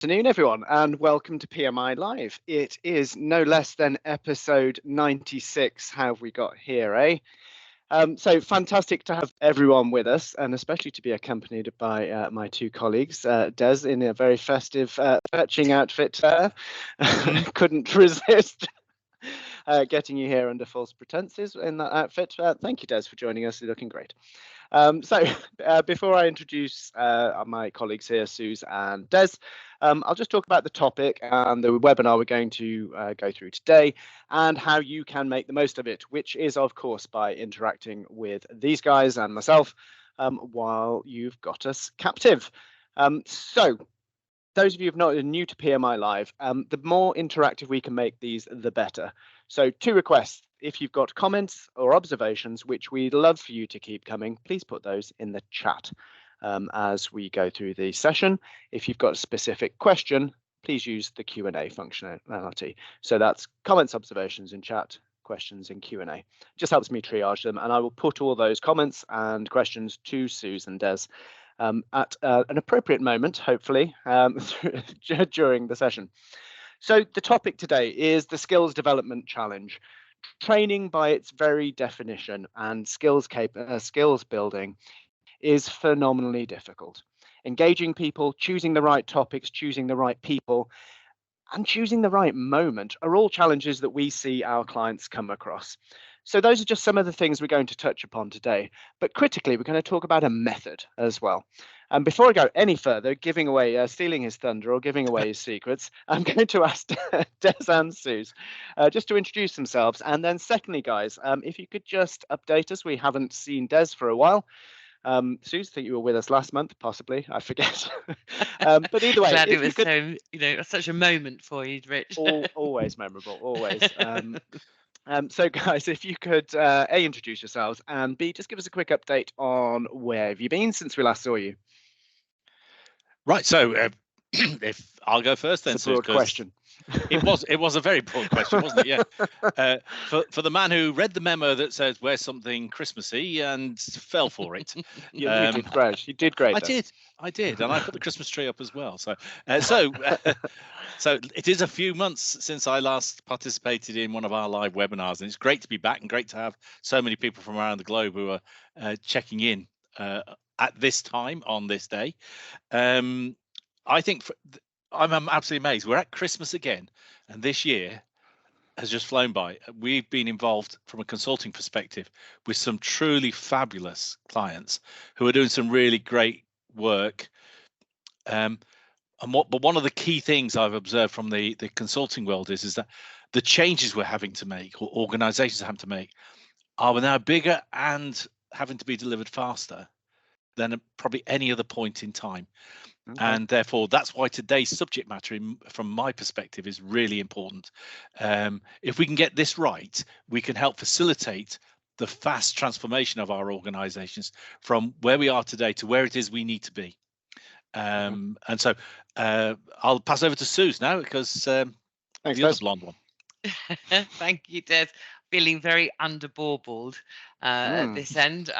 Afternoon, everyone, and welcome to PMI Live. It is no less than episode 96. How have we got here, eh? So fantastic to have everyone with us, and especially to be accompanied by my two colleagues, Des in a very festive fetching outfit there. Couldn't resist getting you here under false pretenses in that outfit. Thank you, Des, for joining us. You're looking great. Before I introduce my colleagues here, Suze and Des, I'll just talk about the topic and the webinar we're going to go through today and how you can make the most of it, which is, of course, by interacting with these guys and myself while you've got us captive. Those of you who are not new to PMI Live, the more interactive we can make these, the better. So 2 requests. If you've got comments or observations, which we'd love for you to keep coming, please put those in the chat as we go through the session. If you've got a specific question, please use the Q&A functionality. So that's comments, observations in chat, questions in Q&A. Just helps me triage them, and I will put all those comments and questions to Suze and Des at an appropriate moment, hopefully, during the session. So the topic today is the Skills Development Challenge. Training by its very definition and skills building is phenomenally difficult. Engaging people, choosing the right topics, choosing the right people, and choosing the right moment are all challenges that we see our clients come across. So those are just some of the things we're going to touch upon today. But critically, we're going to talk about a method as well. And before I go any further, giving away, stealing his thunder or giving away his secrets, I'm going to ask Des and Suze just to introduce themselves. And then secondly, guys, if you could just update us. We haven't seen Des for a while. Suze, I think you were with us last month, possibly. I forget. But either way, glad it was so, such a moment for you, Rich. Always memorable, always. So guys, if you could A, introduce yourselves, and B, just give us a quick update on where have you been since we last saw you. Right, so if I'll go first then. It's a broad question. It was a very broad question, wasn't it? Yeah. For the man who read the memo that says wear something Christmassy and fell for it. You did great. You did great. I did, and I put the Christmas tree up as well. So it is a few months since I last participated in one of our live webinars, and it's great to be back and great to have so many people from around the globe who are checking in at this time on this day. I think I'm absolutely amazed. We're at Christmas again, and this year has just flown by. We've been involved from a consulting perspective with some truly fabulous clients who are doing some really great work. But one of the key things I've observed from the consulting world is that the changes we're having to make, or organizations are having to make, are now bigger and having to be delivered faster than at probably any other point in time. Okay. And therefore, that's why today's subject matter, from my perspective, is really important. If we can get this right, we can help facilitate the fast transformation of our organizations from where we are today to where it is we need to be. And so I'll pass over to Suze now, because Thanks, the other blonde one. Thank you, Des. Feeling very under-baubled at this end.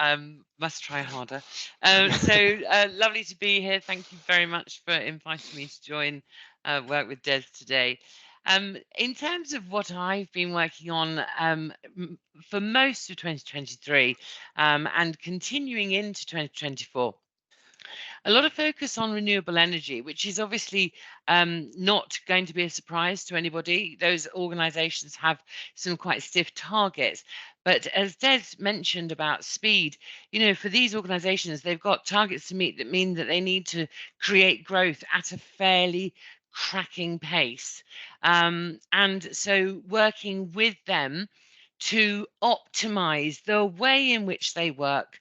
Must try harder. So lovely to be here. Thank you very much for inviting me to join work with Des today. In terms of what I've been working on for most of 2023 and continuing into 2024, a lot of focus on renewable energy, which is obviously not going to be a surprise to anybody. Those organisations have some quite stiff targets. But as Des mentioned about speed, for these organisations, they've got targets to meet that mean that they need to create growth at a fairly cracking pace. And so working with them to optimize the way in which they work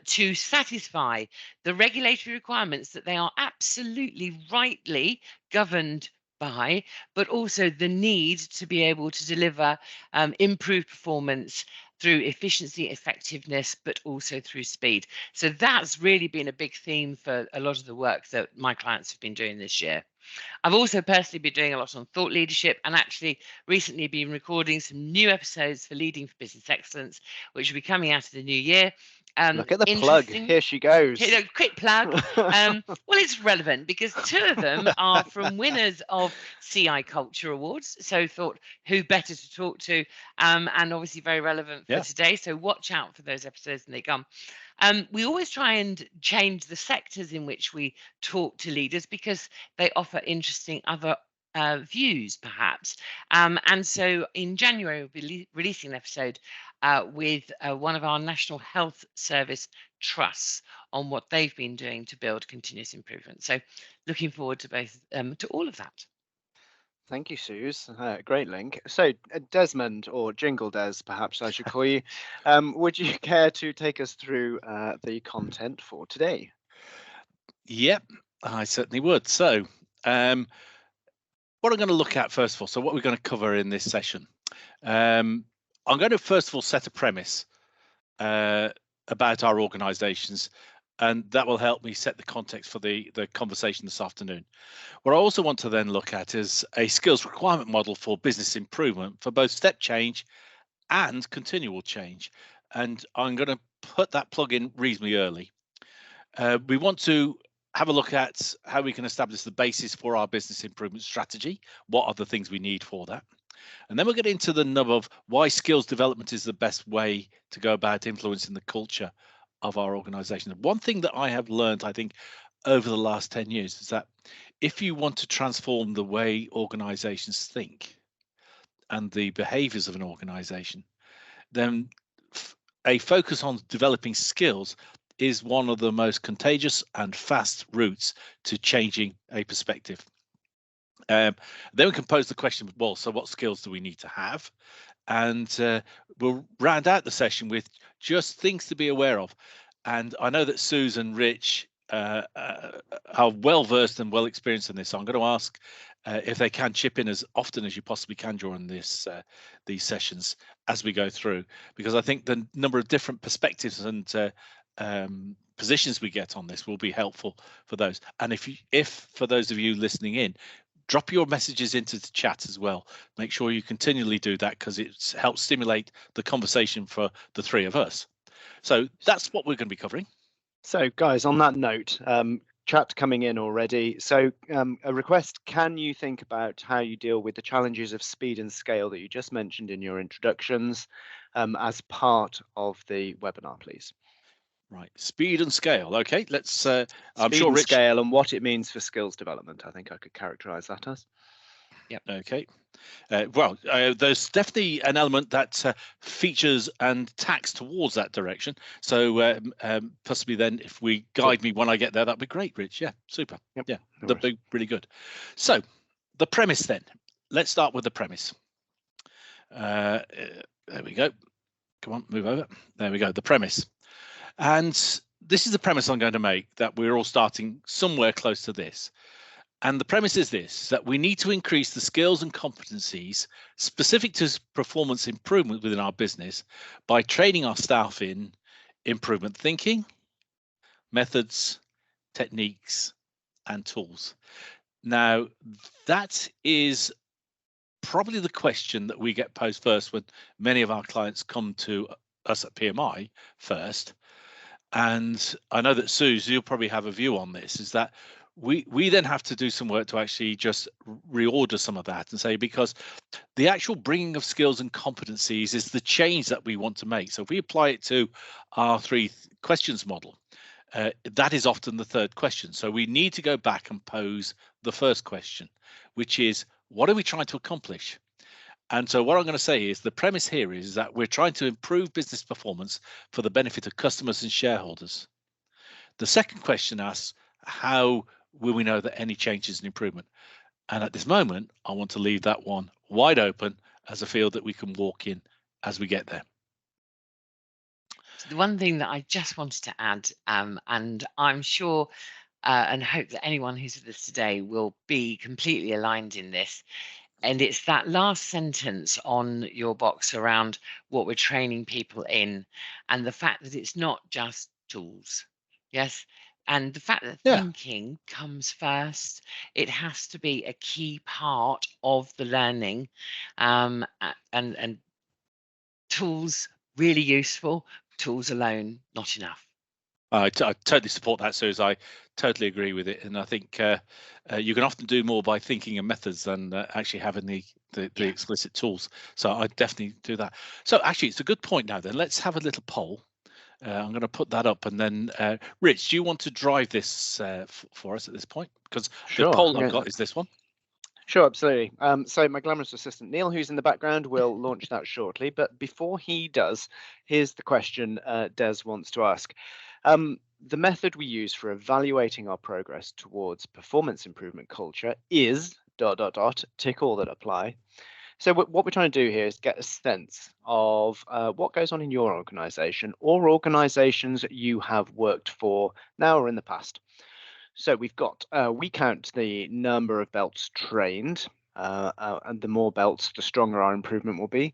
to satisfy the regulatory requirements that they are absolutely rightly governed by, but also the need to be able to deliver improved performance through efficiency, effectiveness, but also through speed. So that's really been a big theme for a lot of the work that my clients have been doing this year. I've also personally been doing a lot on thought leadership, and actually recently been recording some new episodes for Leading for Business Excellence, which will be coming out of the new year. Look at the plug. Here she goes. Quick plug. Well, it's relevant because 2 of them are from winners of CI Culture Awards. So thought, who better to talk to? And obviously very relevant for today. So watch out for those episodes when they come. We always try and change the sectors in which we talk to leaders because they offer interesting other views, perhaps. And so in January, we'll be releasing an episode with one of our National Health Service trusts on what they've been doing to build continuous improvement. So looking forward to both to all of that. Thank you, Suze. Great link. So, Desmond, or Jingle Des, perhaps I should call you, would you care to take us through the content for today? Yep, I certainly would. So, what I'm going to look at first of all, so what we're going to cover in this session, I'm going to first of all set a premise about our organisations, and that will help me set the context for the conversation this afternoon. What I also want to then look at is a skills requirement model for business improvement for both step change and continual change. And I'm going to put that plug in reasonably early. We want to have a look at how we can establish the basis for our business improvement strategy. What are the things we need for that? And then we'll get into the nub of why skills development is the best way to go about influencing the culture of our organization. One thing that I have learned, I think, over the last 10 years is that if you want to transform the way organizations think and the behaviors of an organization, then a focus on developing skills is one of the most contagious and fast routes to changing a perspective. Then we can pose the question, well, so what skills do we need to have? And we'll round out the session with just things to be aware of. And I know that Suze and Rich are well versed and well experienced in this. So I'm going to ask if they can chip in as often as you possibly can during these sessions as we go through, because I think the number of different perspectives and positions we get on this will be helpful for those. And if for those of you listening in, drop your messages into the chat as well. Make sure you continually do that because it helps stimulate the conversation for the 3 of us. So that's what we're going to be covering. So, guys, on that note, chat coming in already. So a request, can you think about how you deal with the challenges of speed and scale that you just mentioned in your introductions as part of the webinar, please? Right, speed and scale. Okay, let's. I'm sure Rich, scale and what it means for skills development. I think I could characterize that as. Yep. Okay. Well, there's definitely an element that features and tacks towards that direction. So possibly then, if we guide me when I get there, that'd be great, Rich. Yeah, super. Yep. Yeah, that'd be really good. So the premise then. Let's start with the premise. There we go. Come on, move over. There we go. The premise. And this is the premise I'm going to make, that we're all starting somewhere close to this. And the premise is this, that we need to increase the skills and competencies specific to performance improvement within our business by training our staff in improvement thinking, methods, techniques, and tools. Now, that is probably the question that we get posed first when many of our clients come to us at PMI first. And I know that Suze, you'll probably have a view on this, is that we then have to do some work to actually just reorder some of that and say, because the actual bringing of skills and competencies is the change that we want to make. So if we apply it to our 3 questions model, that is often the 3rd question. So we need to go back and pose the first question, which is, what are we trying to accomplish? And so what I'm going to say is the premise here is that we're trying to improve business performance for the benefit of customers and shareholders. The second question asks, how will we know that any change is an improvement? And at this moment, I want to leave that one wide open as a field that we can walk in as we get there. So the one thing that I just wanted to add, and I'm sure and hope that anyone who's with us today will be completely aligned in this, and it's that last sentence on your box around what we're training people in, and the fact that it's not just tools. Yes, And the fact that thinking comes first, it has to be a key part of the learning, and tools really useful. Tools alone not enough. I totally support that, Suze. I totally agree with it, and I think you can often do more by thinking of methods than actually having the explicit tools. So I definitely do that. So actually, it's a good point now. Then let's have a little poll. I'm going to put that up, and then Rich, do you want to drive this for us at this point? Because the poll I've got is this one. Sure, absolutely. So my glamorous assistant Neil, who's in the background, will launch that shortly. But before he does, here's the question Des wants to ask. The method we use for evaluating our progress towards performance improvement culture is ... tick all that apply. So what we're trying to do here is get a sense of what goes on in your organization or organizations you have worked for now or in the past. So we've got, we count the number of belts trained, and the more belts, the stronger our improvement will be.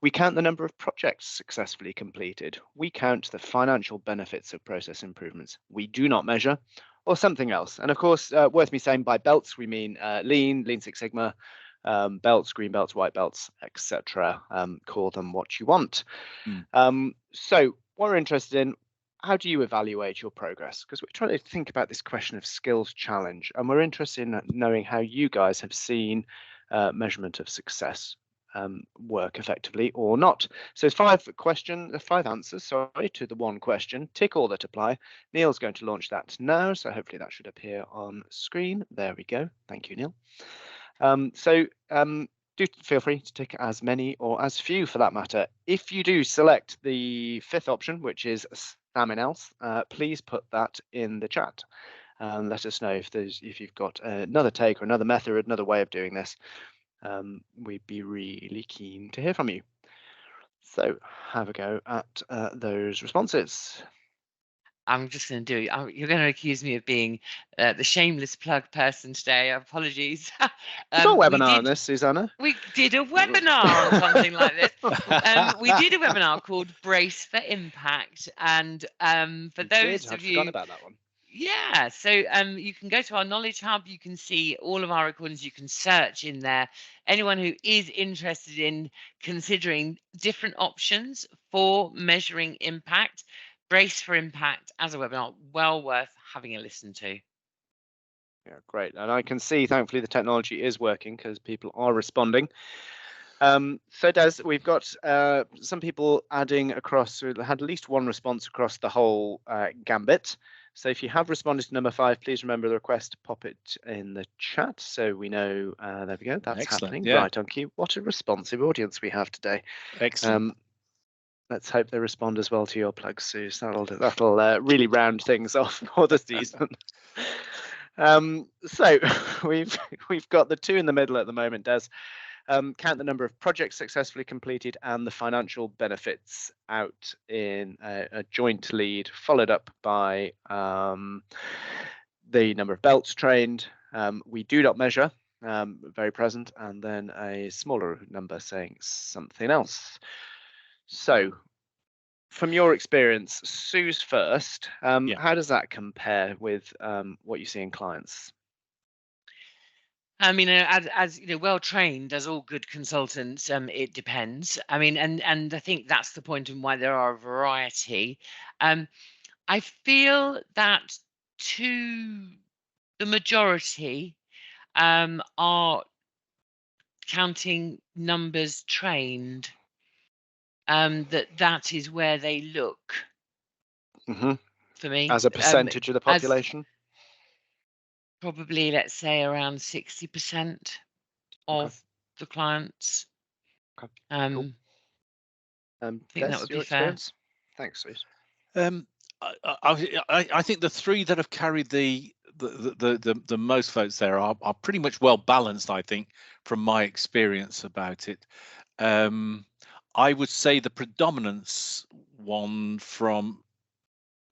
We count the number of projects successfully completed. We count the financial benefits of process improvements. We do not measure, or something else. And of course, worth me saying, by belts, we mean Lean Six Sigma, belts, green belts, white belts, etc. Call them what you want. So what we're interested in, how do you evaluate your progress? Because we're trying to think about this question of skills challenge, and we're interested in knowing how you guys have seen measurement of success work effectively or not. So it's 5 answers, sorry, to the one question. Tick all that apply. Neil's going to launch that now, so hopefully that should appear on screen. There we go. Thank you, Neil. Do feel free to tick as many or as few for that matter. If you do select the 5th option, which is something else, please put that in the chat. Let us know if you've got another take or another method or another way of doing this. We'd be really keen to hear from you. So have a go at those responses. I'm just going to do it. You're going to accuse me of being the shameless plug person today. Apologies. We got a webinar on this, Susanna. We did a webinar on something like this. We did a webinar called Brace for Impact. And for those of you... I'd forgotten about that one. Yeah, so you can go to our Knowledge Hub. You can see all of our recordings. You can search in there. Anyone who is interested in considering different options for measuring impact, Brace for Impact as a webinar, well worth having a listen to. Yeah, great. And I can see, thankfully, the technology is working because people are responding. So Des, we've got some people adding across, we had at least one response across the whole gambit. So if you have responded to number 5, please remember the request to pop it in the chat so we know. There we go. That's happening. Yeah. Right on cue. What a responsive audience we have today. Excellent. Let's hope they respond as well to your plugs, Suze. That'll really round things off for the season. So we've got the 2 in the middle at the moment, Des. Count the number of projects successfully completed and the financial benefits out in a joint lead, followed up by the number of belts trained. We do not measure, very present, and then a smaller number saying something else. So from your experience, Suze first, how does that compare with what you see in clients? I mean, as you know, well trained, as all good consultants, it depends. I mean, and I think that's the point and why there are a variety. I feel that the majority are counting numbers trained. That is where they look for me as a percentage of the population. Probably, let's say, around 60% of the clients. Okay. Cool. I think that would be fair. Thanks, Suze. I think the 3 that have carried the most votes there are pretty much well balanced, I think, from my experience about it. I would say the predominance one from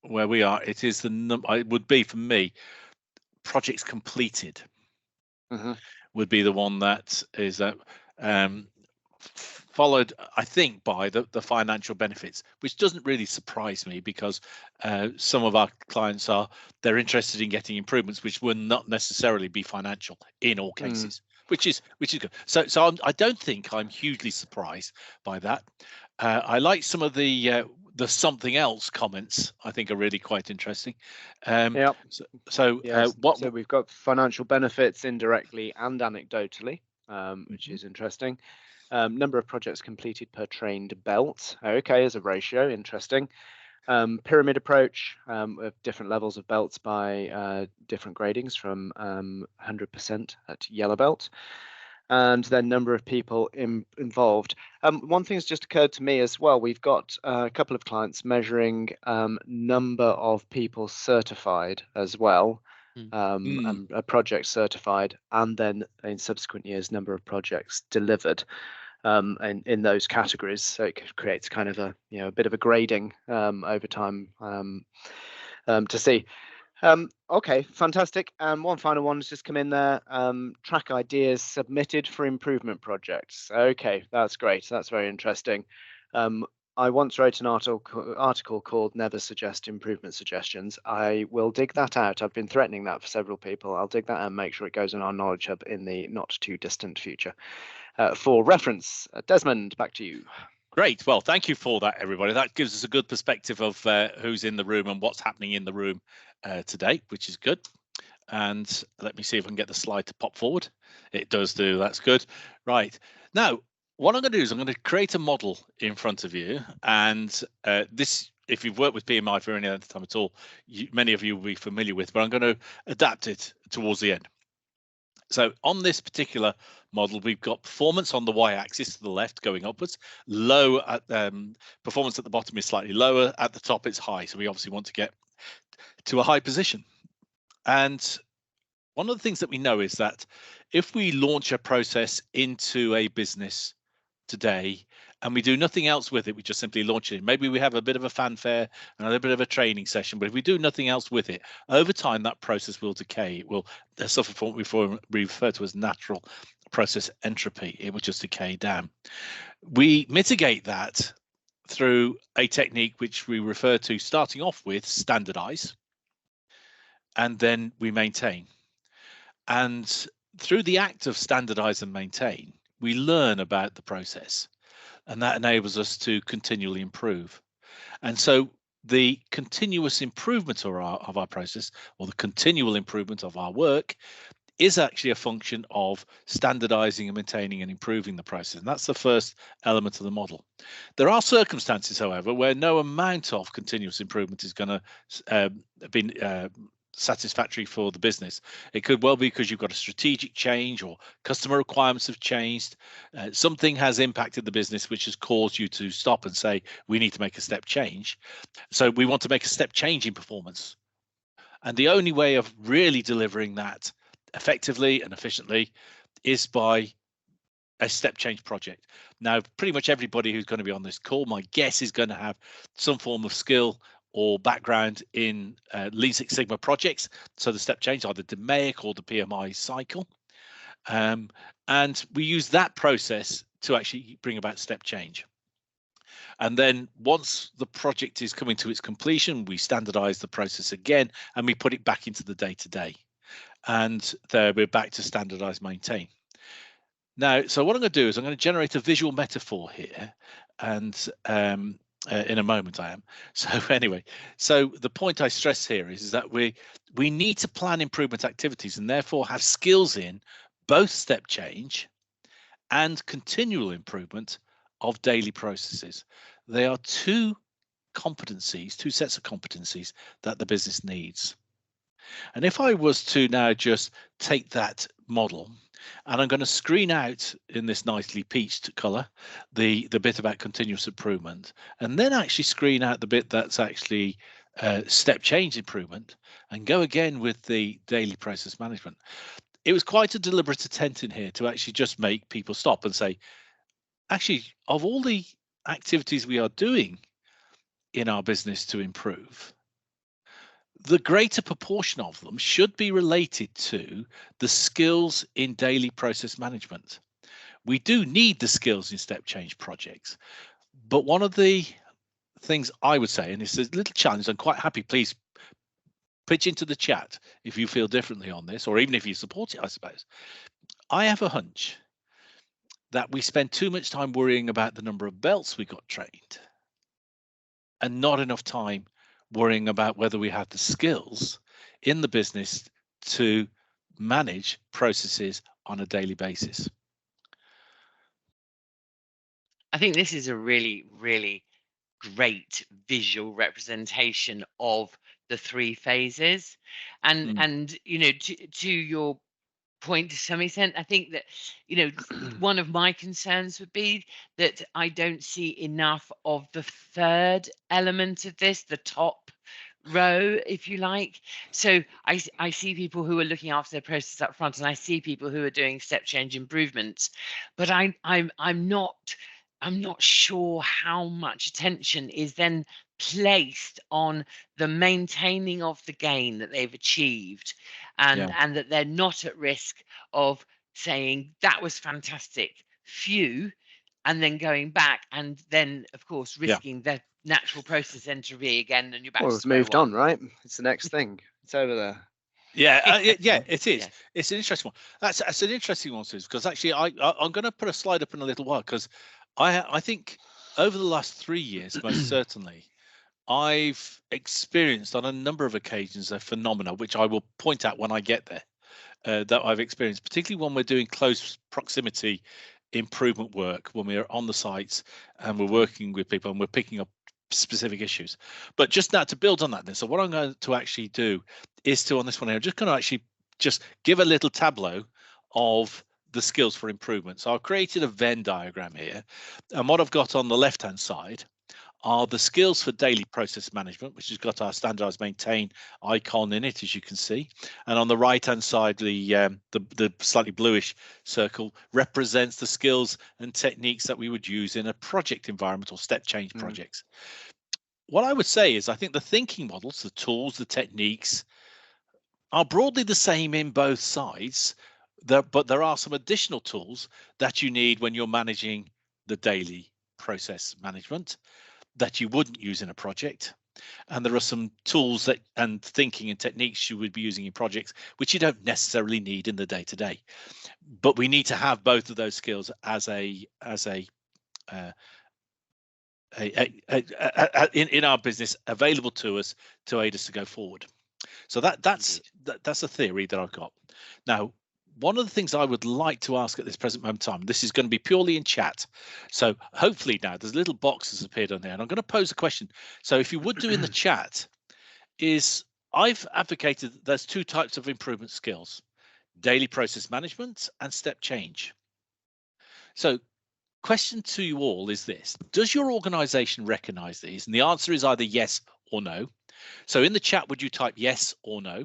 where we are, it is it would be for me, projects completed would be the one that is followed, I think, by the financial benefits, which doesn't really surprise me, because some of our clients they're interested in getting improvements which will not necessarily be financial in all cases, which is good. So I don't think I'm hugely surprised by that. I like some of the something else comments. I think are really quite interesting. Yeah. So we've got financial benefits indirectly and anecdotally, which is interesting. Number of projects completed per trained belt. Okay, as a ratio, interesting. Pyramid approach with different levels of belts by different gradings from 100% at yellow belt. And then number of people involved. One thing's just occurred to me as well. We've got a couple of clients measuring number of people certified as well, and a project certified, and then in subsequent years, number of projects delivered in those categories. So it creates kind of a bit of a grading over time to see. Okay, fantastic. One final one has just come in there. Track ideas submitted for improvement projects. Okay, that's great. That's very interesting. I once wrote an article called Never Suggest Improvement Suggestions. I will dig that out. I've been threatening that for several people. I'll dig that out and make sure it goes in our knowledge hub in the not too distant future. For reference, Desmond, back to you. Great. Well, thank you for that, everybody. That gives us a good perspective of who's in the room and what's happening in the room today, which is good. And let me see if I can get the slide to pop forward. It does do. That's good. Right. Now, what I'm going to do is I'm going to create a model in front of you. And this, if you've worked with PMI for any other time at all, many of you will be familiar with, but I'm going to adapt it towards the end. So on this particular model, we've got performance on the y-axis to the left going upwards, low at performance at the bottom is slightly lower, at the top it's high. So we obviously want to get to a high position. And one of the things that we know is that if we launch a process into a business today and we do nothing else with it, we just simply launch it. Maybe we have a bit of a fanfare and a little bit of a training session, but if we do nothing else with it, over time that process will decay. It will suffer from what we refer to as natural process entropy. It will just decay down. We mitigate that through a technique which we refer to, starting off with, standardize, and then we maintain. And through the act of standardize and maintain, we learn about the process, and that enables us to continually improve. And so the continuous improvement of our process, or the continual improvement of our work, is actually a function of standardizing and maintaining and improving the process. And that's the first element of the model. There are circumstances, however, where no amount of continuous improvement is going to be satisfactory for the business. It could well be because you've got a strategic change or customer requirements have changed. Something has impacted the business which has caused you to stop and say, we need to make a step change. So we want to make a step change in performance. And the only way of really delivering that effectively and efficiently is by a step change project. Now, pretty much everybody who's going to be on this call, my guess, is going to have some form of skill or background in Lean Six Sigma projects. So the step change, either DMAIC or the PMI cycle. And we use that process to actually bring about step change. And then once the project is coming to its completion, we standardize the process again, and we put it back into the day-to-day. And there we're back to standardize, maintain. Now, so what I'm going to do is I'm going to generate a visual metaphor here, and in a moment I am. So anyway, so the point I stress here is that we need to plan improvement activities and therefore have skills in both step change and continual improvement of daily processes. They are two sets of competencies that the business needs. And if I was to now just take that model, and I'm going to screen out in this nicely peached color the bit about continuous improvement, and then actually screen out the bit that's actually step change improvement, and go again with the daily process management. It was quite a deliberate attempt in here to actually just make people stop and say, actually, of all the activities we are doing in our business to improve, the greater proportion of them should be related to the skills in daily process management. we do need the skills in step change projects. But one of the things I would say, and it's a little challenge, I'm quite happy, please pitch into the chat if you feel differently on this, or even if you support it, I suppose. I have a hunch that we spend too much time worrying about the number of belts we got trained and not enough time worrying about whether we have the skills in the business to manage processes on a daily basis. I think this is a really, really great visual representation of the 3 phases. And you know, to your point, to some extent, I think that, you know, one of my concerns would be that I don't see enough of the 3rd element of this, the top row, if you like. So I see people who are looking after their process up front, and I see people who are doing step change improvements, but I'm not sure how much attention is then placed on the maintaining of the gain that they've achieved, and that they're not at risk of saying that was fantastic, phew, and then going back and then of course risking the natural process then to re again, and you're back to square moved one. on, right? It's the next thing. It's over there. Yeah, it is. Yeah. It's an interesting one. That's an interesting one, Suze, because actually I'm going to put a slide up in a little while, because I think over the last 3 years, most certainly, I've experienced on a number of occasions a phenomena which I will point out when I get there, that I've experienced, particularly when we're doing close proximity improvement work, when we're on the sites and we're working with people and we're picking up specific issues. But just now, to build on that then, so what I'm going to actually do is to, on this one here, I'm just going to actually just give a little tableau of the skills for improvement. So I've created a Venn diagram here, and what I've got on the left hand side are the skills for daily process management, which has got our standardized maintain icon in it, as you can see. And on the right hand side, the slightly bluish circle represents the skills and techniques that we would use in a project environment or step change projects. What I would say is I think the thinking models, the tools, the techniques are broadly the same in both sides, but there are some additional tools that you need when you're managing the daily process management that you wouldn't use in a project. And there are some tools that and thinking and techniques you would be using in projects which you don't necessarily need in the day-to-day. But we need to have both of those skills as in our business available to us to aid us to go forward. So that's a theory that I've got. Now, one of the things I would like to ask at this present moment in time, this is going to be purely in chat. So hopefully now there's a little box that's appeared on there, and I'm going to pose a question. So if you would do in the chat, is I've advocated that there's 2 types of improvement skills: daily process management and step change. So question to you all is this: does your organization recognize these? And the answer is either yes or no. So in the chat, would you type yes or no?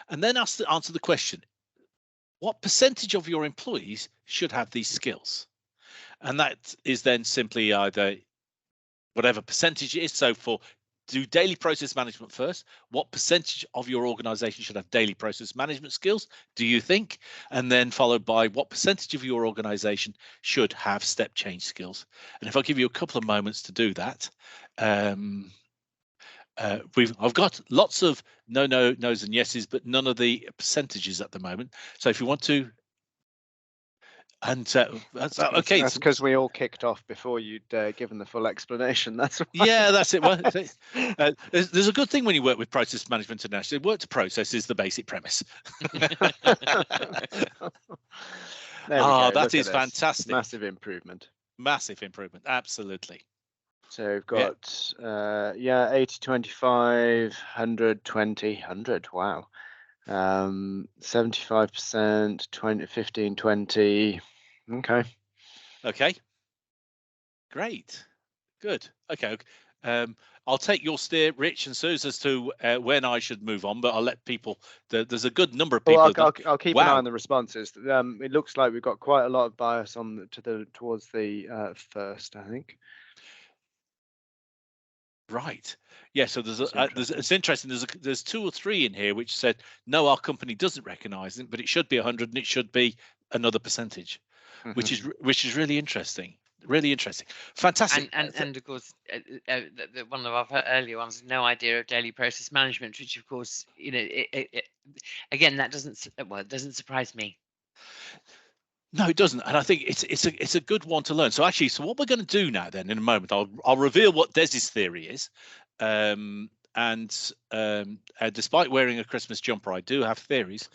And then answer the question: what percentage of your employees should have these skills? And that is then simply either whatever percentage it is. So do daily process management first. What percentage of your organization should have daily process management skills, do you think? And then followed by what percentage of your organization should have step change skills? And if I give you a couple of moments to do that, I've got lots of no's and yeses, but none of the percentages at the moment. So if you want to, and that's okay. That's because we all kicked off before you'd given the full explanation. That's why. Yeah, that's it. Well, there's a good thing when you work with Process Management International. Work to process is the basic premise. That is fantastic. Massive improvement. Massive improvement. Absolutely. So we've got 80, 25, 100, 20, 100. Wow. 75%, 20, 15, 20. Okay. Great. Good. Okay. I'll take your steer, Rich and Suze, as to when I should move on, but I'll let people. There's a good number of people. Well, I'll keep an eye on the responses. It looks like we've got quite a lot of bias on towards the first, I think. Right. Yeah. So it's interesting. There's 2 or 3 in here which said no, our company doesn't recognise it, but it should be 100 and it should be another percentage. which is really interesting. Really interesting. Fantastic. And of course, one of our earlier ones, no idea of daily process management, which of course, again, that doesn't surprise me. No, it doesn't, and I think it's a good one to learn. So what we're going to do now, then, in a moment, I'll reveal what Des's theory is, despite wearing a Christmas jumper, I do have theories.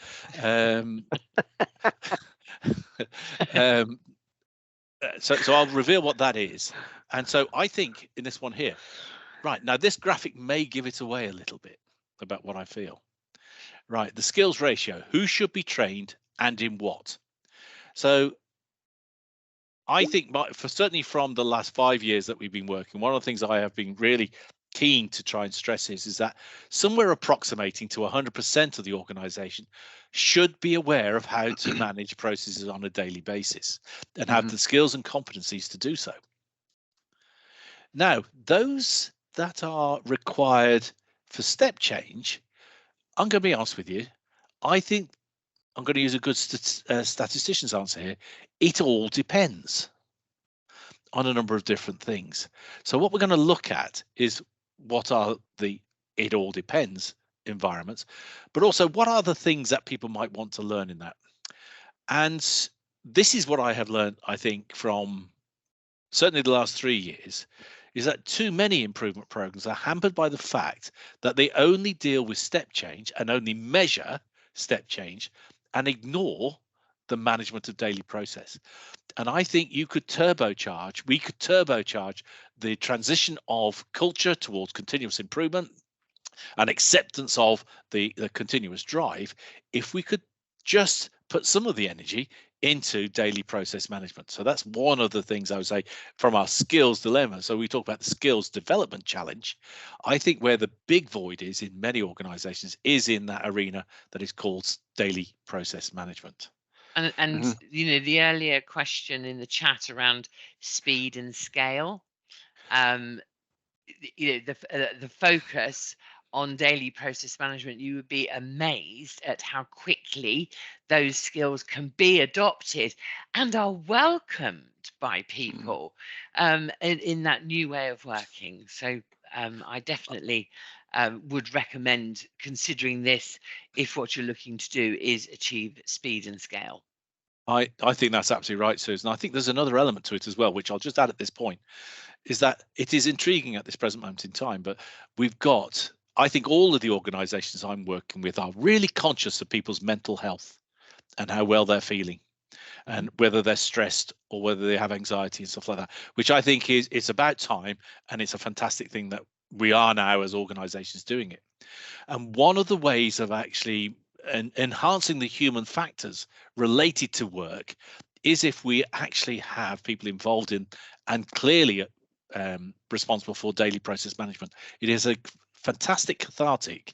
So I'll reveal what that is, and so I think in this one here, right now, this graphic may give it away a little bit about what I feel. Right, the skills ratio: who should be trained and in what. So I think certainly from the last 5 years that we've been working, one of the things I have been really keen to try and stress is that somewhere approximating to 100% of the organization should be aware of how to manage processes on a daily basis and have the skills and competencies to do so. Now, those that are required for step change, I'm going to be honest with you, I think I'm going to use a good statistician's answer here. It all depends on a number of different things. So what we're going to look at is what are the it all depends environments, but also what are the things that people might want to learn in that. And this is what I have learned, I think, from certainly the last 3 years, is that too many improvement programs are hampered by the fact that they only deal with step change and only measure step change and ignore the management of daily process. And I think we could turbocharge the transition of culture towards continuous improvement and acceptance of the continuous drive if we could just put some of the energy into daily process management. So that's one of the things I would say from our skills dilemma. So we talk about the skills development challenge. I think where the big void is in many organizations is in that arena that is called daily process management. And the earlier question in the chat around speed and scale, the focus on daily process management, you would be amazed at how quickly those skills can be adopted and are welcomed by people in that new way of working. So I definitely would recommend considering this if what you're looking to do is achieve speed and scale. I think that's absolutely right, Susan. I think there's another element to it as well, which I'll just add at this point, is that it is intriguing at this present moment in time, but I think all of the organizations I'm working with are really conscious of people's mental health and how well they're feeling and whether they're stressed or whether they have anxiety and stuff like that, which I think it's about time, and it's a fantastic thing that we are now as organizations doing it. And one of the ways of actually enhancing the human factors related to work is if we actually have people involved in and clearly responsible for daily process management. It is a fantastic cathartic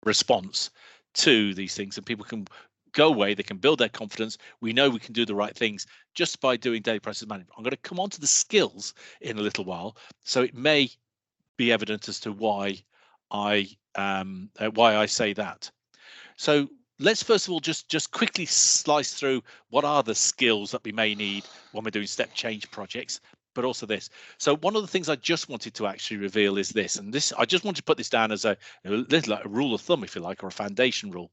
response to these things, and people can go away, they can build their confidence. We know we can do the right things just by doing daily process management. I'm going to come on to the skills in a little while, so it may be evident as to why I say that. So let's first of all just quickly slice through what are the skills that we may need when we're doing step change projects, but also this. So one of the things I just wanted to actually reveal is this, and this I just want to put this down as a little like a rule of thumb, if you like, or a foundation rule,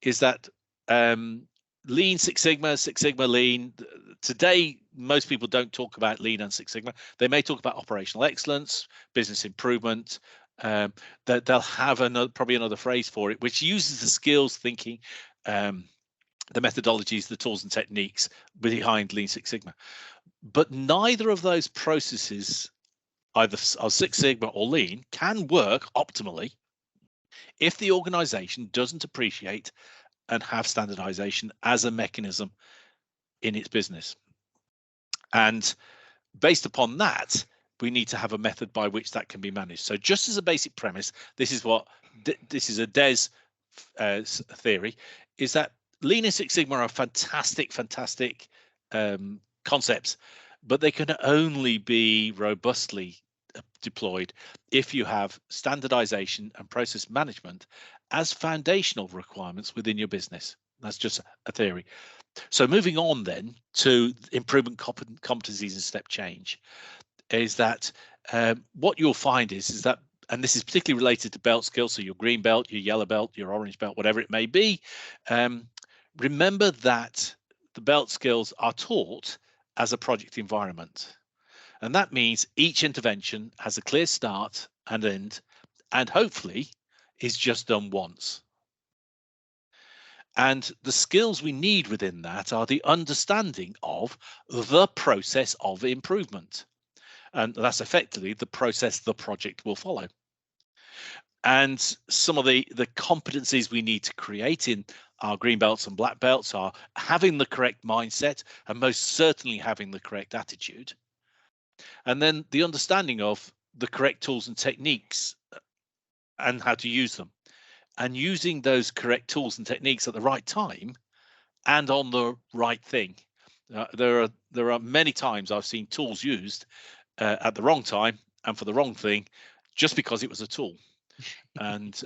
is that Lean, Six Sigma, Lean. Today, most people don't talk about Lean and Six Sigma. They may talk about operational excellence, business improvement. That they'll have probably another phrase for it, which uses the skills thinking, the methodologies, the tools and techniques behind Lean Six Sigma. But neither of those processes, either Six Sigma or Lean, can work optimally if the organization doesn't appreciate and have standardization as a mechanism in its business. And based upon that, we need to have a method by which that can be managed. So just as a basic premise, this is a Des theory, is that Lean and Six Sigma are fantastic concepts, but they can only be robustly deployed if you have standardization and process management as foundational requirements within your business. That's just a theory. So moving on then to improvement competencies and step change, is that what you'll find is that, and this is particularly related to belt skills, so your green belt, your yellow belt, your orange belt, whatever it may be, remember that the belt skills are taught as a project environment. And that means each intervention has a clear start and end, and hopefully is just done once. And the skills we need within that are the understanding of the process of improvement. And that's effectively the process the project will follow. And some of the competencies we need to create in our green belts and black belts are having the correct mindset, and most certainly having the correct attitude. And then the understanding of the correct tools and techniques and how to use them, and using those correct tools and techniques at the right time and on the right thing. There are many times I've seen tools used at the wrong time and for the wrong thing, just because it was a tool. And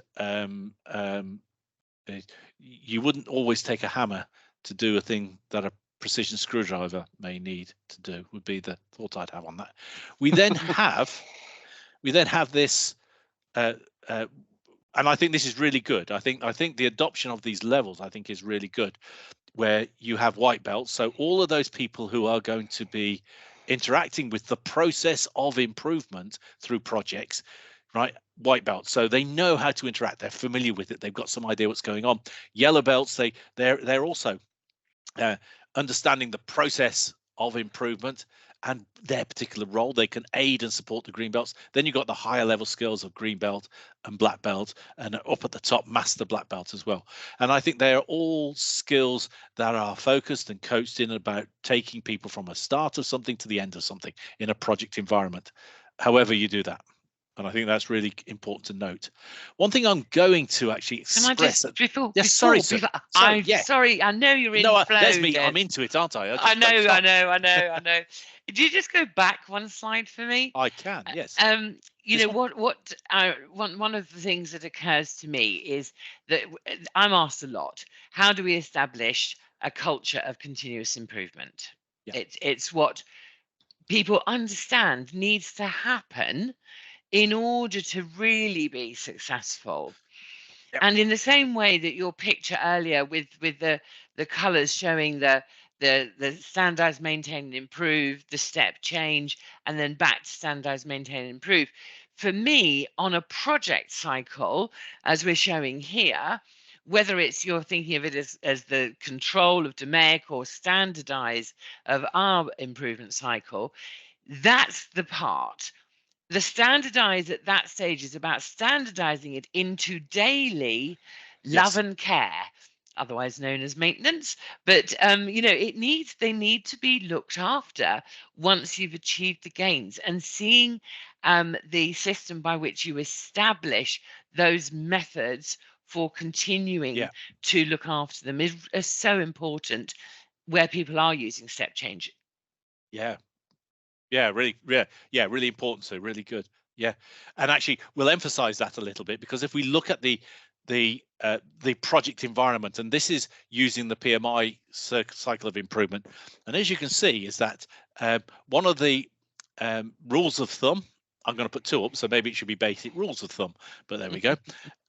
you wouldn't always take a hammer to do a thing that a precision screwdriver may need to do, would be the thought I'd have on that. We then have this and I think this is really good. I think the adoption of these levels, I think, is really good, where you have white belts. So all of those people who are going to be interacting with the process of improvement through projects, right? White belts, so they know how to interact. They're familiar with it. They've got some idea what's going on. Yellow belts, they're also understanding the process of improvement and their particular role. They can aid and support the green belts. Then you've got the higher level skills of green belt and black belt, and up at the top, master black belt as well. And I think they are all skills that are focused and coached in about taking people from a start of something to the end of something in a project environment, however you do that. And I think that's really important to note. One thing I'm going to actually express. Sorry, I know you're in flow. There's me. I'm into it, aren't I? I know. Did you just go back one slide for me? I can, yes. You know what? One of the things that occurs to me is that I'm asked a lot: how do we establish a culture of continuous improvement? Yeah. It's what people understand needs to happen in order to really be successful. Yep. And in the same way that your picture earlier with the colors showing the standardize, maintain and improve, the step change, and then back to standardize, maintain and improve. For me, on a project cycle, as we're showing here, whether it's you're thinking of it as the control of DMAIC or standardize of our improvement cycle, that's the part. The standardize at that stage is about standardizing it into daily love and care, otherwise known as maintenance. But you know, they need to be looked after once you've achieved the gains, and seeing the system by which you establish those methods for continuing to look after them is so important where people are using step change. Really important. So really good. Yeah, and actually we'll emphasize that a little bit, because if we look at the project environment, and this is using the PMI cycle of improvement, and as you can see is that one of the rules of thumb, I'm going to put two up, so maybe it should be basic rules of thumb, but there we go.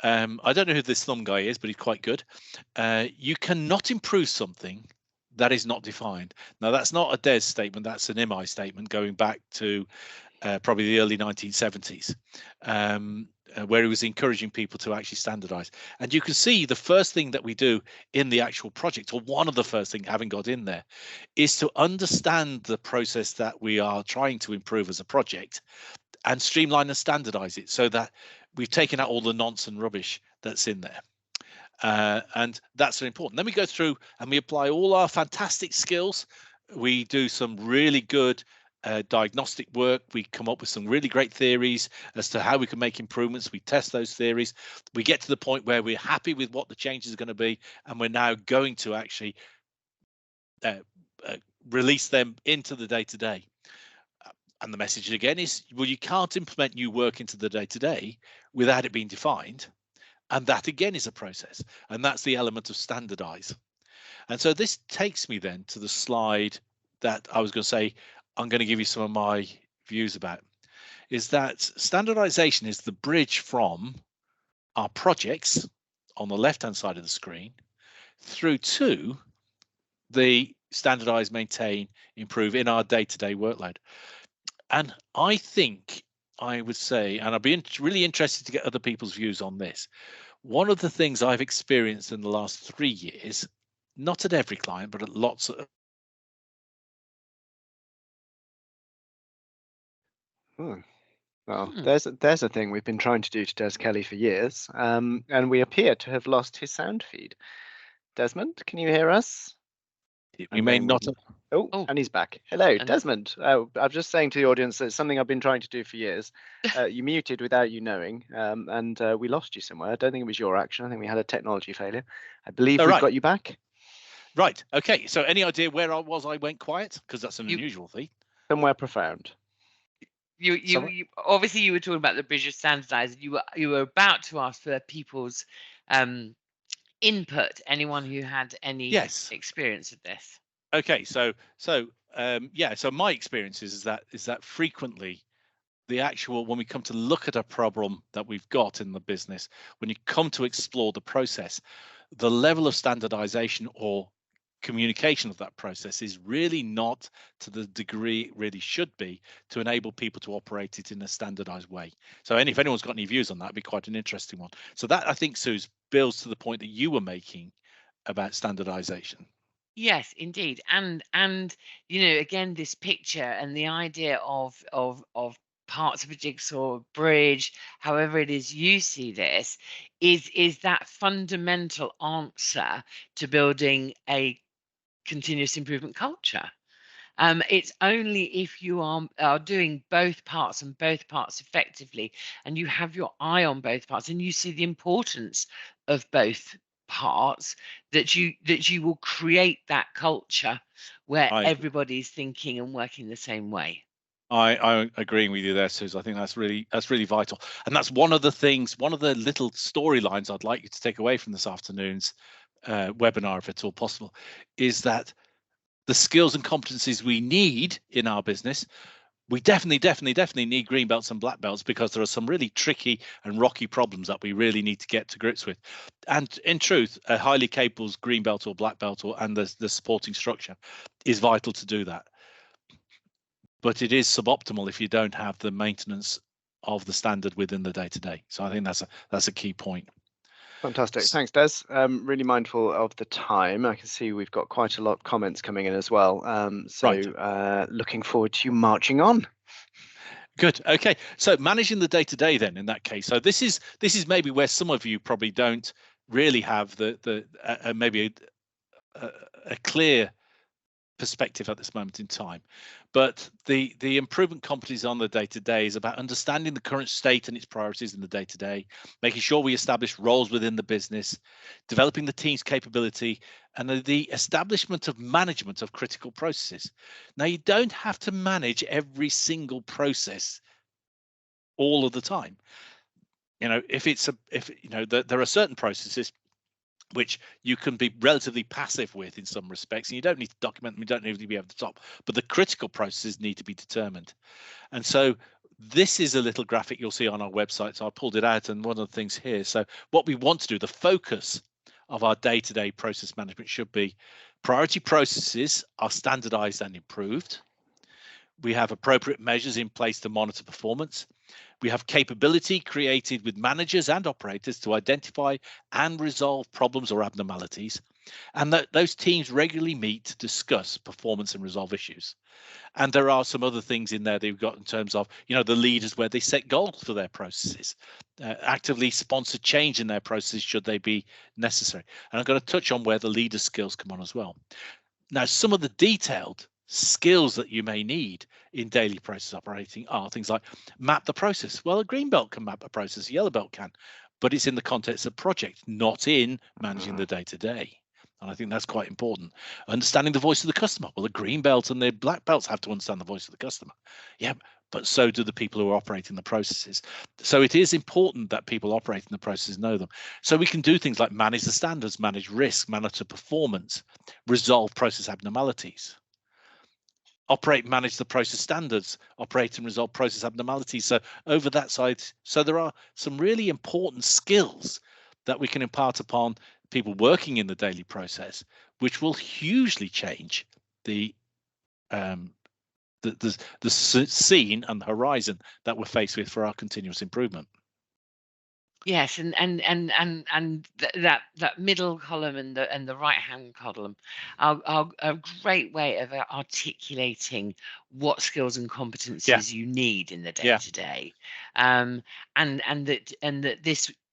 I don't know who this thumb guy is, but he's quite good. You cannot improve something that is not defined. Now, that's not a DES statement, that's an IMI statement going back to probably the early 1970s, where he was encouraging people to actually standardize. And you can see the first thing that we do in the actual project, or one of the first things having got in there, is to understand the process that we are trying to improve as a project and streamline and standardize it, so that we've taken out all the nonsense and rubbish that's in there. And that's very important. Then we go through and we apply all our fantastic skills. We do some really good diagnostic work. We come up with some really great theories as to how we can make improvements. We test those theories. We get to the point where we're happy with what the changes are going to be, and we're now going to actually release them into the day-to-day. And the message again is, well, you can't implement new work into the day-to-day without it being defined. And that again is a process, and that's the element of standardize. And so this takes me then to the slide that I was going to say I'm going to give you some of my views about, is that standardization is the bridge from our projects on the left-hand side of the screen through to the standardize, maintain, improve in our day-to-day workload. And I think I would say, and I'd be really interested to get other people's views on this, one of the things I've experienced in the last 3 years, not at every client, but at lots of Well, there's a thing we've been trying to do to Des Kelly for years, and we appear to have lost his sound feed. Desmond, can you hear us? We may not. Oh, and he's back. Hello, Desmond. I'm just saying to the audience that it's something I've been trying to do for years. You muted without you knowing, and we lost you somewhere. I don't think it was your action. I think we had a technology failure. I believe we've got you back. Right. Okay. So any idea where I was? I went quiet because that's an unusual thing. Somewhere profound. You obviously you were talking about the bridge of standardized. You were about to ask for people's input. Anyone who had any experience of this. Okay, so my experience is that frequently the actual, when we come to look at a problem that we've got in the business, when you come to explore the process, the level of standardization or communication of that process is really not to the degree it really should be to enable people to operate it in a standardized way. So if anyone's got any views on that, it'd be quite an interesting one. So that, I think, Suze, builds to the point that you were making about standardization. Yes, indeed. And you know, again, this picture and the idea of parts of a jigsaw bridge, however it is you see this, is that fundamental answer to building a continuous improvement culture. It's only if you are doing both parts and both parts effectively, and you have your eye on both parts, and you see the importance of both parts, that you will create that culture where everybody's thinking and working the same way. I'm agreeing with you there, Suze. I think that's really vital, and that's one of the things, one of the little storylines I'd like you to take away from this afternoon's webinar, if at all possible, is that the skills and competencies we need in our business, we definitely need green belts and black belts, because there are some really tricky and rocky problems that we really need to get to grips with. And in truth, a highly capable green belt or black belt and the supporting structure is vital to do that. But it is suboptimal if you don't have the maintenance of the standard within the day-to-day. So I think that's a key point. Fantastic. Thanks, Des. Really mindful of the time. I can see we've got quite a lot of comments coming in as well. Looking forward to you marching on. Good. Okay. So managing the day-to-day then, in that case. So this is maybe where some of you probably don't really have maybe a clear perspective at this moment in time, but the improvement competencies on the day-to-day is about understanding the current state and its priorities in the day-to-day, making sure we establish roles within the business, developing the team's capability, and the establishment of management of critical processes. Now, you don't have to manage every single process all of the time. You know, there are certain processes which you can be relatively passive with in some respects, and you don't need to document them, you don't need to be over the top, but the critical processes need to be determined. And so this is a little graphic you'll see on our website, so I pulled it out, and one of the things here, so what we want to do, the focus of our day-to-day process management should be: priority processes are standardized and improved. We have appropriate measures in place to monitor performance. We have capability created with managers and operators to identify and resolve problems or abnormalities, and that those teams regularly meet to discuss performance and resolve issues. And there are some other things in there that we've got in terms of, the leaders, where they set goals for their processes, actively sponsor change in their processes should they be necessary. And I'm going to touch on where the leader skills come on as well. Now, some of the detailed skills that you may need in daily process operating are things like map the process. Well, a green belt can map a process, a yellow belt can, but it's in the context of project, not in managing the day-to-day. And I think that's quite important. Understanding the voice of the customer. Well, the green belt and the black belts have to understand the voice of the customer. Yeah, but so do the people who are operating the processes. So it is important that people operating the processes know them. So we can do things like manage the standards, manage risk, monitor performance, resolve process abnormalities, operate, manage the process standards, operate and resolve process abnormalities. So over that side, so there are some really important skills that we can impart upon people working in the daily process, which will hugely change the scene and the horizon that we're faced with for our continuous improvement. Yes, and that middle column and the right hand column are a great way of articulating what skills and competencies you need in the day to day, and that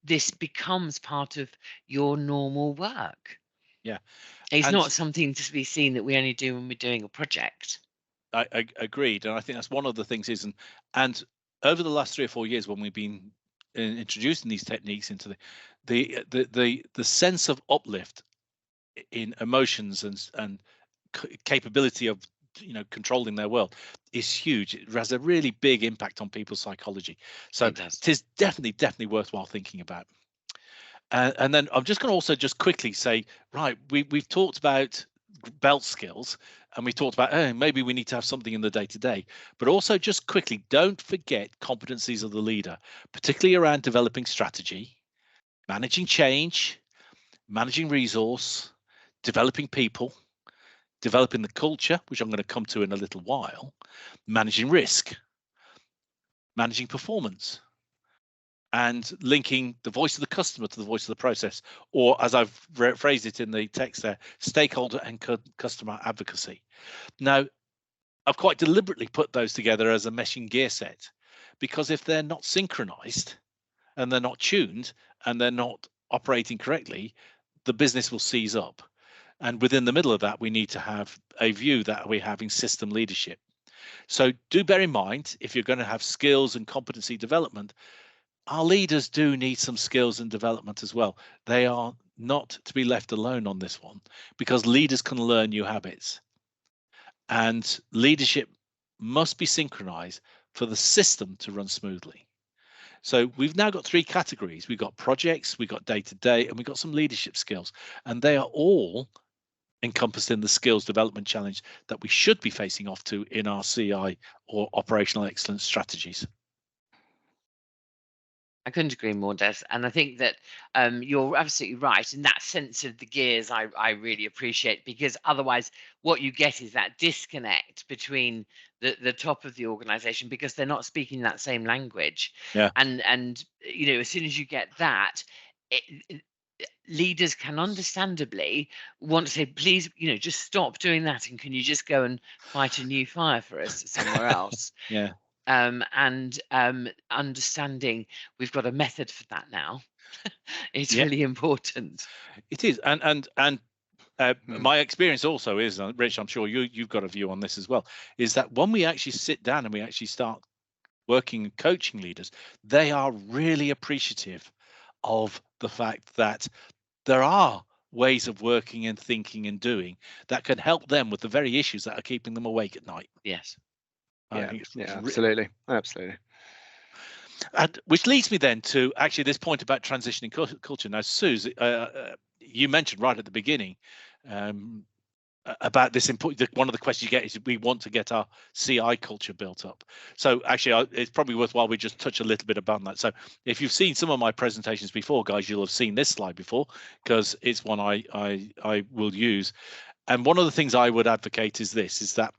this becomes part of your normal work. Yeah, it's not something to be seen that we only do when we're doing a project. I agreed, and I think that's one of the things is, and over the last 3 or 4 years when we've been introducing these techniques into the sense of uplift in emotions and capability of controlling their world is huge. It has a really big impact on people's psychology. So it is definitely worthwhile thinking about. And then I'm just going to also just quickly say, right, we've talked about belt skills, and we talked about maybe we need to have something in the day-to-day, but also just quickly, don't forget competencies of the leader, particularly around developing strategy, managing change, managing resource, developing people, developing the culture, which I'm going to come to in a little while, managing risk, managing performance, and linking the voice of the customer to the voice of the process, or as I've phrased it in the text there, stakeholder and customer advocacy. Now, I've quite deliberately put those together as a meshing gear set, because if they're not synchronized and they're not tuned and they're not operating correctly, the business will seize up. And within the middle of that, we need to have a view that we're having system leadership. So do bear in mind, if you're going to have skills and competency development, our leaders do need some skills and development as well. They are not to be left alone on this one, because leaders can learn new habits. And leadership must be synchronized for the system to run smoothly. So we've now got 3 categories. We've got projects, we've got day-to-day, and we've got some leadership skills. And they are all encompassed in the skills development challenge that we should be facing off to in our CI or operational excellence strategies. I couldn't agree more, Des. And I think that you're absolutely right. In that sense of the gears, I really appreciate, because otherwise what you get is that disconnect between the top of the organization, because they're not speaking that same language. Yeah. And as soon as you get that, leaders can understandably want to say, please, just stop doing that, and can you just go and fight a new fire for us somewhere else? Yeah. And understanding we've got a method for that now. It's really important. It is, and my experience also is, Rich, I'm sure you've got a view on this as well, is that when we actually sit down and we actually start working and coaching leaders, they are really appreciative of the fact that there are ways of working and thinking and doing that can help them with the very issues that are keeping them awake at night. Yes. Absolutely. And which leads me then to actually this point about transitioning culture. Now, Suze, you mentioned right at the beginning about this one of the questions you get is we want to get our CI culture built up. So actually, it's probably worthwhile we just touch a little bit about that. So if you've seen some of my presentations before, guys, you'll have seen this slide before, because it's one I will use. And one of the things I would advocate is that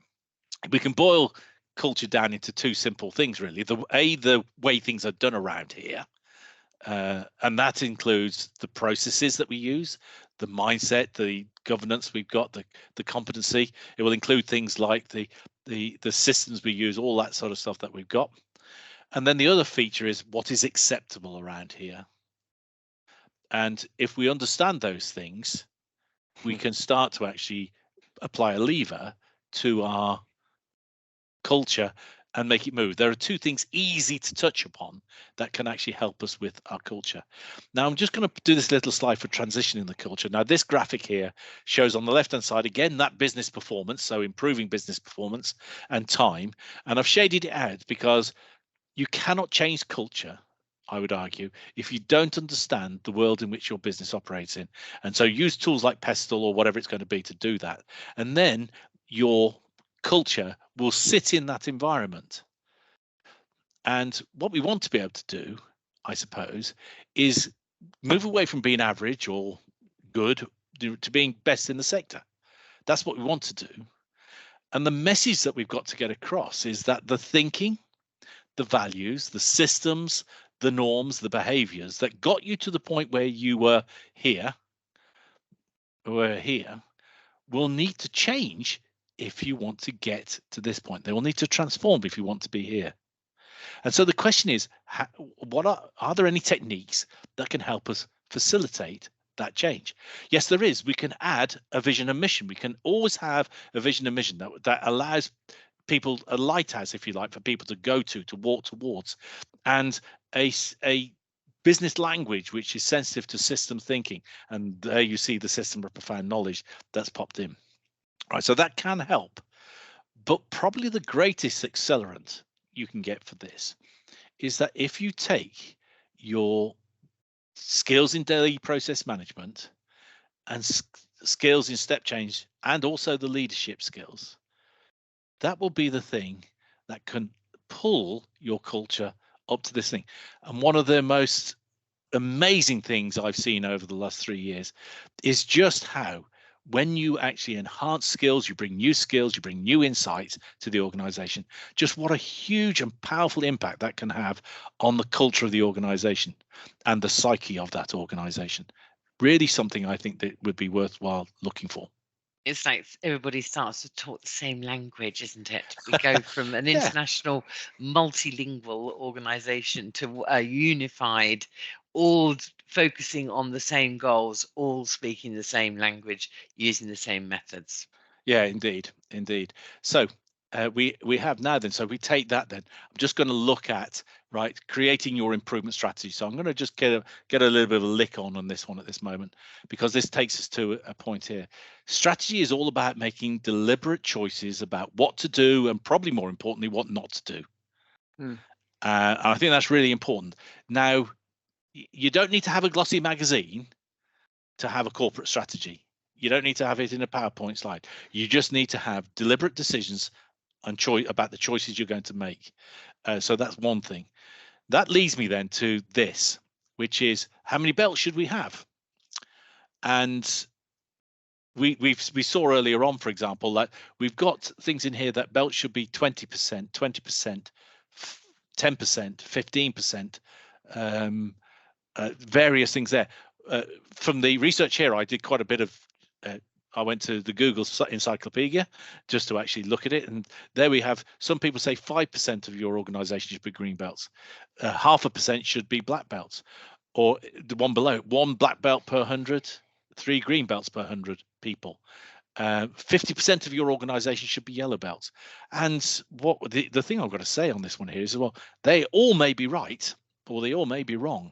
we can boil culture down into 2 simple things, really. The way things are done around here, and that includes the processes that we use, the mindset, the governance we've got, the competency. It will include things like the systems we use, all that sort of stuff that we've got. And then the other feature is what is acceptable around here. And if we understand those things, we can start to actually apply a lever to our culture and make it move. There are two things easy to touch upon that can actually help us with our culture. Now, I'm just going to do this little slide for transitioning the culture. Now, this graphic here shows on the left-hand side, again, that business performance, so improving business performance and time. And I've shaded it out because you cannot change culture, I would argue, if you don't understand the world in which your business operates in. And so use tools like Pestle or whatever it's going to be to do that. And then your culture will sit in that environment. And what we want to be able to do, I suppose, is move away from being average or good to being best in the sector. That's what we want to do. And the message that we've got to get across is that the thinking, the values, the systems, the norms, the behaviors that got you to the point where you were here will need to change if you want to get to this point. They will need to transform if you want to be here. And so the question is, what are there any techniques that can help us facilitate that change? Yes, there is. We can add a vision and mission. We can always have a vision and mission that allows people, a lighthouse, if you like, for people to go to walk towards, and a business language which is sensitive to system thinking. And there you see the system of profound knowledge that's popped in. All right, so that can help. But probably the greatest accelerant you can get for this is that if you take your skills in daily process management and skills in step change and also the leadership skills, that will be the thing that can pull your culture up to this thing. And one of the most amazing things I've seen over the last 3 years is just how when you actually enhance skills, you bring new insights to the organization, just what a huge and powerful impact that can have on the culture of the organization and the psyche of that organization. Really something I think that would be worthwhile looking for. It's like everybody starts to talk the same language, isn't it? We go from an international multilingual organization to a unified, all focusing on the same goals, all speaking the same language, using the same methods. Yeah, indeed. So we have now then, so we take that then. I'm just going to look at, right, creating your improvement strategy. So I'm going to just get a little bit of a lick on this one at this moment, because this takes us to a point here. Strategy is all about making deliberate choices about what to do and probably more importantly, what not to do. And I think that's really important. Now, you don't need to have a glossy magazine to have a corporate strategy. You don't need to have it in a PowerPoint slide. You just need to have deliberate decisions and choice about the choices you're going to make. So that's one thing. That leads me then to this, which is how many belts should we have? And we saw earlier on, for example, that we've got things in here that belts should be 20%, 20%, 10%, 15%, various things there. From the research here, I did quite a bit of I went to the Google encyclopedia just to actually look at it, and there we have some people say 5% of your organization should be green belts, 0.5% should be black belts, or the one below, 1 black belt per 100, 3 green belts per 100 people. 50% of your organization should be yellow belts. And what the thing I've got to say on this one here is, well, they all may be right or they all may be wrong.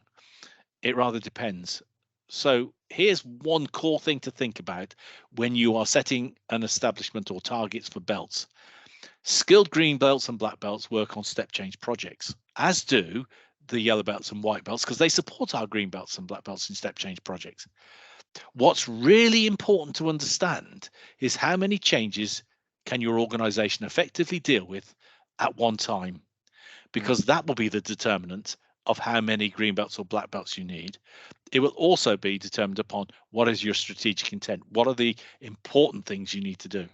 It rather depends. So here's one core thing to think about when you are setting an establishment or targets for belts. Skilled green belts and black belts work on step change projects, as do the yellow belts and white belts, because they support our green belts and black belts in step change projects. What's really important to understand is how many changes can your organization effectively deal with at one time, because that will be the determinant of how many green belts or black belts you need. It will also be determined upon what is your strategic intent. What are the important things you need to do?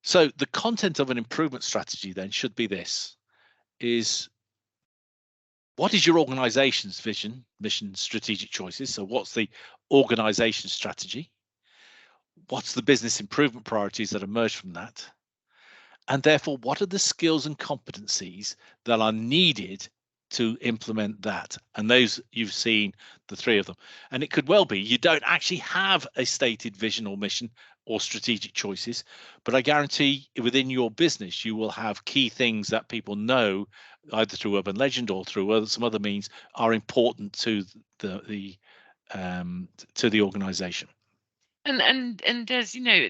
So the content of an improvement strategy then should be this, is what is your organization's vision, mission, strategic choices? So what's the organization strategy? What's the business improvement priorities that emerge from that? And therefore, what are the skills and competencies that are needed to implement that. And those, you've seen the three of them. And it could well be you don't actually have a stated vision or mission or strategic choices, but I guarantee within your business you will have key things that people know, either through urban legend or through some other means, are important to the organization. And as you know,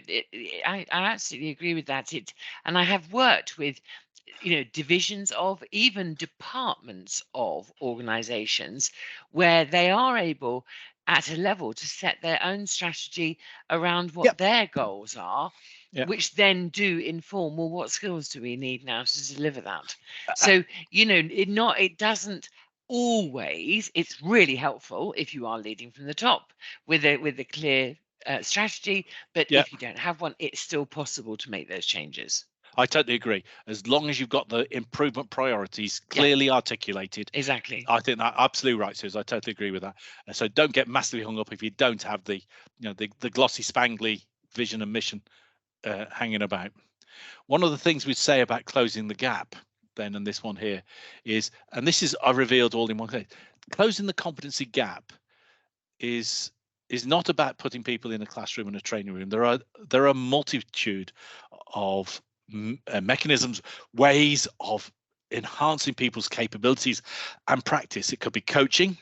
I absolutely agree with that. And I have worked with, divisions of, even departments of organizations, where they are able at a level to set their own strategy around what their goals are, which then do inform, well, what skills do we need now to deliver that? So, it doesn't always, it's really helpful if you are leading from the top with a clear strategy, but if you don't have one, it's still possible to make those changes. I totally agree. As long as you've got the improvement priorities clearly articulated. Exactly. I think that's absolutely right, Suze. I totally agree with that. So don't get massively hung up if you don't have the glossy spangly vision and mission hanging about. One of the things we'd say about closing the gap then, and this one here is, and this is I revealed all in one case, closing the competency gap is not about putting people in a classroom and a training room. There are a multitude of mechanisms, ways of enhancing people's capabilities and practice. It could be coaching,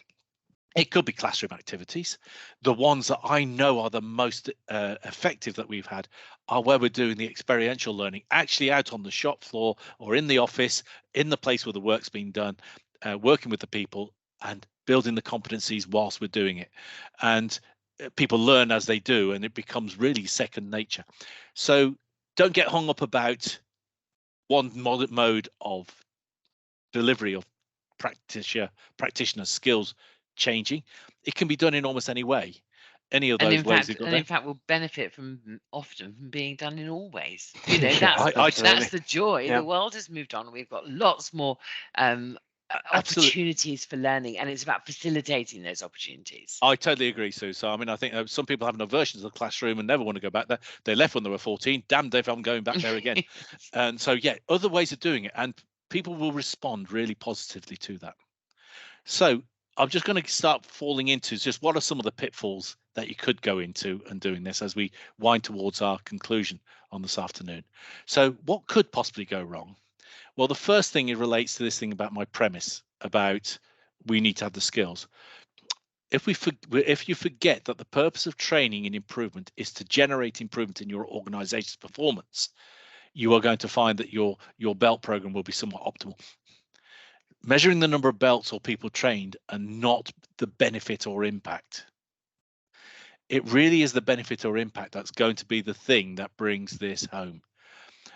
it could be classroom activities. The ones that I know are the most effective that we've had are where we're doing the experiential learning, actually out on the shop floor or in the office, in the place where the work's being done, working with the people and building the competencies whilst we're doing it. And people learn as they do, and it becomes really second nature. So don't get hung up about one mode of delivery of practitioner skills changing. It can be done in almost any way. Any of those ways. In fact, will benefit often from being done in all ways. That's the joy. The world has moved on. We've got lots more opportunities for learning, and it's about facilitating those opportunities. I totally agree, Sue. So I mean, I think some people have an aversion to the classroom and never want to go back there. They left when they were 14. Damned if I'm going back there again. And so other ways of doing it, and people will respond really positively to that. So I'm just going to start falling into just what are some of the pitfalls that you could go into and doing this as we wind towards our conclusion on this afternoon. So what could possibly go wrong? Well, the first thing, it relates to this thing about my premise about we need to have the skills. If you forget that the purpose of training and improvement is to generate improvement in your organization's performance, you are going to find that your belt program will be somewhat optimal. Measuring the number of belts or people trained and not the benefit or impact. It really is the benefit or impact that's going to be the thing that brings this home.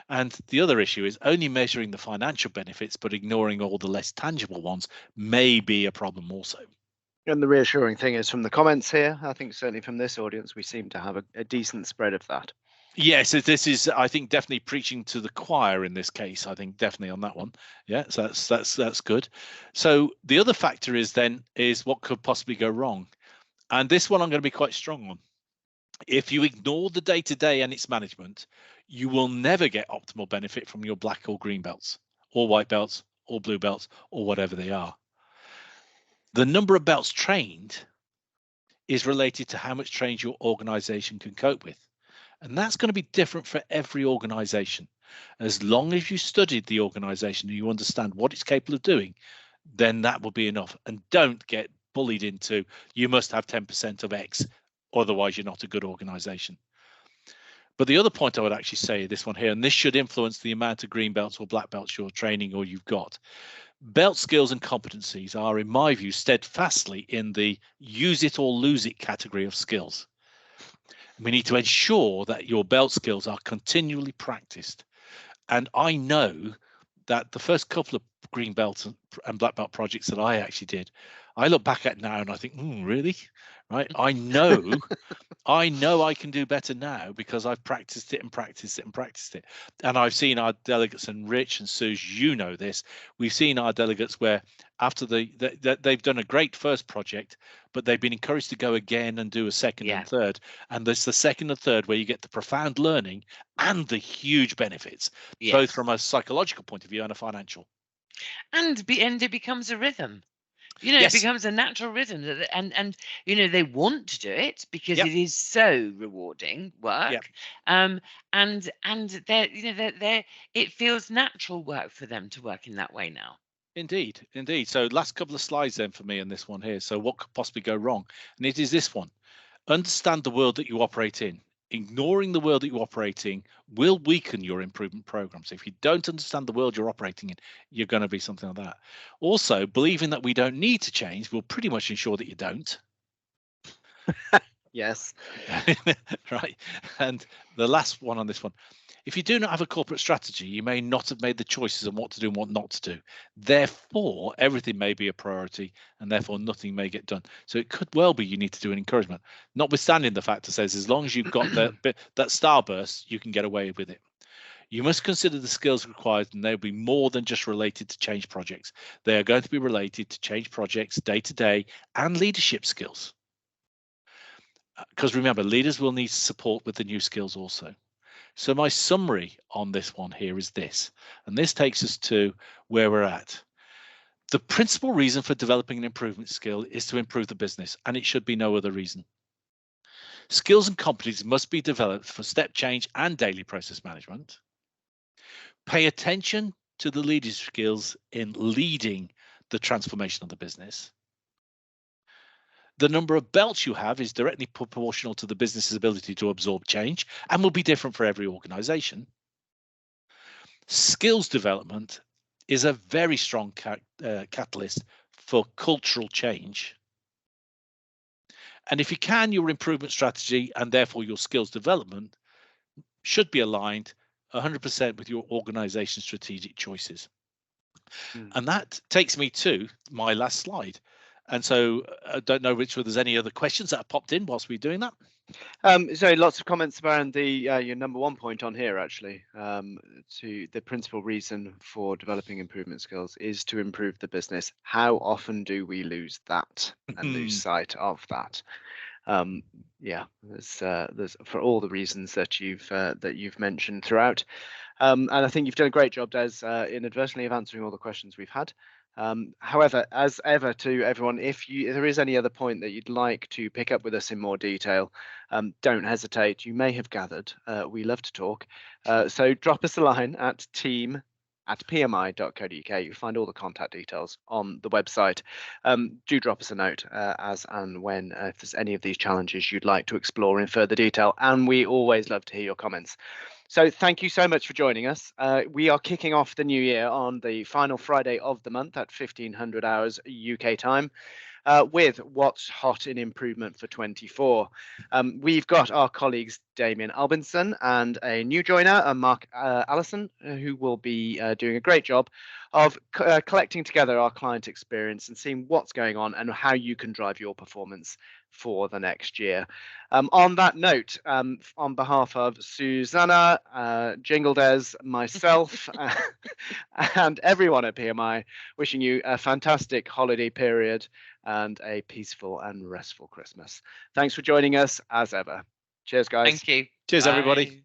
And the other issue is only measuring the financial benefits, but ignoring all the less tangible ones may be a problem also. And the reassuring thing is, from the comments here, I think certainly from this audience, we seem to have a decent spread of that. Yes, this is, I think, definitely preaching to the choir in this case. I think definitely on that one. Yeah, so that's good. So the other factor is what could possibly go wrong, and this one I'm going to be quite strong on. If you ignore the day-to-day and its management, you will never get optimal benefit from your black or green belts or white belts or blue belts or whatever they are. The number of belts trained is related to how much trained your organization can cope with. And that's going to be different for every organization. As long as you studied the organization and you understand what it's capable of doing, then that will be enough. And don't get bullied into you must have 10% of X, otherwise you're not a good organization. But the other point I would actually say, this one here, and this should influence the amount of green belts or black belts you're training or you've got. Belt skills and competencies are, in my view, steadfastly in the use it or lose it category of skills. We need to ensure that your belt skills are continually practiced. And I know that the first couple of green belt and black belt projects that I actually did, I look back at now and I think, really? Right? I know I can do better now because I've practiced it and practiced it and practiced it. And I've seen our delegates, and Rich and Suze, you know this, we've seen our delegates where after they've done a great first project, but they've been encouraged to go again and do a second and third. And there's the second and third where you get the profound learning and the huge benefits, both from a psychological point of view and a financial. And it becomes a rhythm. It Yes. becomes a natural rhythm, and they want to do it because Yep. it is so rewarding work. Yep. And it feels natural work for them to work in that way now. Indeed. So last couple of slides then for me on this one here. So what could possibly go wrong? And it is this one. Understand the world that you operate in. Ignoring the world that you operate in will weaken your improvement programs. If you don't understand the world you're operating in, you're going to be something like that. Also, believing that we don't need to change will pretty much ensure that you don't. Yes. Right. And the last one on this one. If you do not have a corporate strategy, you may not have made the choices on what to do and what not to do. Therefore, everything may be a priority and therefore nothing may get done. So it could well be you need to do an encouragement, notwithstanding the fact that says as long as you've got that starburst, you can get away with it. You must consider the skills required, and they'll be more than just related to change projects. They are going to be related to change projects day to day and leadership skills. Because remember, leaders will need support with the new skills also. So my summary on this one here is this, and this takes us to where we're at. The principal reason for developing an improvement skill is to improve the business, and it should be no other reason. Skills and competencies must be developed for step change and daily process management. Pay attention to the leadership skills in leading the transformation of the business. The number of belts you have is directly proportional to the business's ability to absorb change and will be different for every organization. Skills development is a very strong catalyst for cultural change. And if you can, your improvement strategy and therefore your skills development should be aligned 100% with your organization's strategic choices. And that takes me to my last slide. And so I don't know, Rich, whether there's any other questions that have popped in whilst we're doing that. So lots of comments around the your number one point on here, actually. To the principal reason for developing improvement skills is to improve the business. How often do we lose that and lose sight of that? Yeah, there's for all the reasons that you've mentioned throughout. And I think you've done a great job, Des, inadvertently of answering all the questions we've had. However, as ever to everyone, if there is any other point that you'd like to pick up with us in more detail, don't hesitate. You may have gathered we love to talk. So drop us a line at team@pmi.co.uk. You'll find all the contact details on the website. Do drop us a note as and when if there's any of these challenges you'd like to explore in further detail. And we always love to hear your comments. So thank you so much for joining us. We are kicking off the new year on the final Friday of the month at 1500 hours UK time with What's Hot in Improvement for 24. We've got our colleagues Damien Albinson and a new joiner, Mark Allison, who will be doing a great job of collecting together our client experience and seeing what's going on and how you can drive your performance for the next year. On that note, on behalf of Susanna, Jingldes, myself, and everyone at PMI, wishing you a fantastic holiday period and a peaceful and restful Christmas. Thanks for joining us as ever. Cheers, guys. Thank you. Cheers, Bye. everybody.